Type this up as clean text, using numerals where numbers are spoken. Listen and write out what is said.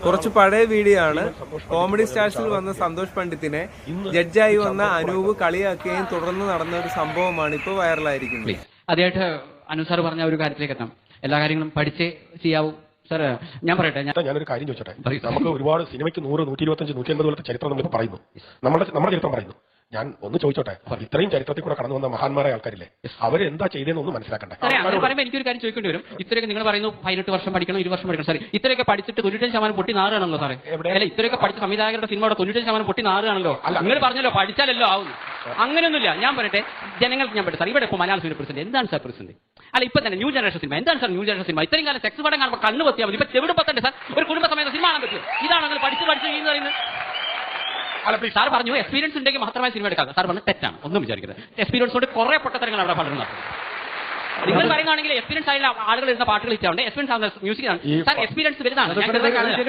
കുറച്ച് പഴയ വീഡിയോ ആണ്. കോമഡി സ്റ്റാർസിൽ വന്ന സന്തോഷ് പണ്ഡിറ്റിനെ ജഡ്ജായി വന്ന അനൂപ് കളിയാക്കുകയും തുടർന്ന് നടന്ന ഒരു സംഭവമാണ് ഇപ്പോൾ വൈറലായിരിക്കുന്നത്. അതായിട്ട് അനു സാർ പറഞ്ഞ ഒരു കാര്യത്തിലേക്ക് എത്താം. എല്ലാ കാര്യങ്ങളും പഠിച്ചേ ചെയ്യാവൂ. സാർ ഞാൻ പറയട്ടെ, ഞാനൊരു കാര്യം ചോദിച്ചോട്ടെ. നമുക്ക് ഒരുപാട് സിനിമയ്ക്ക് 100, 125, 150 പോലത്തെ ചരിത്രം നമ്മളിപ്പോൾ പറയുന്നു. നമ്മുടെ ചരിത്രം പറയുന്നു. ഞാൻ ഒന്ന് ചോദിച്ചോട്ടെ, ഇത്രയും ചരിത്രത്തിൽ കൂടെ കടന്നു വന്ന മഹാന്മാരായ ആൾക്കാരില്ലേ, അവരെന്താ ചെയ്തതെന്ന് ഒന്ന് മനസ്സിലാക്കണ്ടേ? പറയുമ്പോൾ എനിക്കൊരു കാര്യം ചോദിക്കേണ്ടി വരും. ഇത്രയൊക്കെ നിങ്ങൾ പറയുന്നു 18 വർഷം പഠിക്കണം, 20 വർഷം പഠിക്കണം. സാറേ ഇത്രയൊക്കെ പഠിച്ചിട്ട് 95% പൊട്ടി നാറുകയാണല്ലോ സാറേ. അല്ല, ഇത്രയൊക്കെ പഠിച്ച സംവിധായകരുടെ സിനിമയുടെ 95% പൊട്ടി നാറുകയാണല്ലോ. നിങ്ങൾ പറഞ്ഞല്ലോ പഠിച്ചാലല്ലോ ആവുന്നു. അങ്ങനെയൊന്നുമില്ല. ഞാൻ പറയട്ടെ, ജനങ്ങൾക്ക് ഞാൻ പറയട്ടെ സാർ, ഇവിടെ ഇപ്പോൾ മലയാള സിനിമ പ്രസിഡന്റ് എന്താണ് സാർ പ്രസിഡന്റ്? അല്ല, ഇപ്പൊ തന്നെ ന്യൂ ജനറേഷൻ സിനിമ എന്താണ് സാർ? ന്യൂ ജനറേഷൻ സിനിമ ഇത്രയും കാലം സെക്സ് പടം കാണുമ്പോൾ കണ്ണു പൊത്തിയാൽ മതി. ഇപ്പൊ ചെവിട് പത്തണ്ടേ സാർ? ഒരു കുടുംബ സമയത്ത് സിനിമ കാണാൻ പറ്റും. ഇതാണ് നിങ്ങൾ പഠിച്ച് ചെയ്യുന്നത് പറയുന്നത്. സാർ പറഞ്ഞു എക്സ്പീരിയൻസ് ഉണ്ടെങ്കിൽ മാത്രമായി സിനിമ എടുക്കാം. സാർ പറഞ്ഞു തെറ്റാണ്, ഒന്നും വിചാരിക്കരുത്. എക്സ്പീരിയൻസ് കൊണ്ട് കുറെ പൊട്ടത്തരങ്ങൾ അവിടെ പലരും. നിങ്ങൾ പറയുകയാണെങ്കിൽ എക്സ്പീരിയൻസ് ആയുള്ള ആളുകൾ ഇരുന്ന പാട്ടുകൾ ഇഷ്ടമുണ്ട്. എക്സ്പീരിയൻസ് ആവുന്ന മ്യൂസിക് ആണ് സാർ. എക്സ്പീരിയൻസ് വരുന്നതാണ്.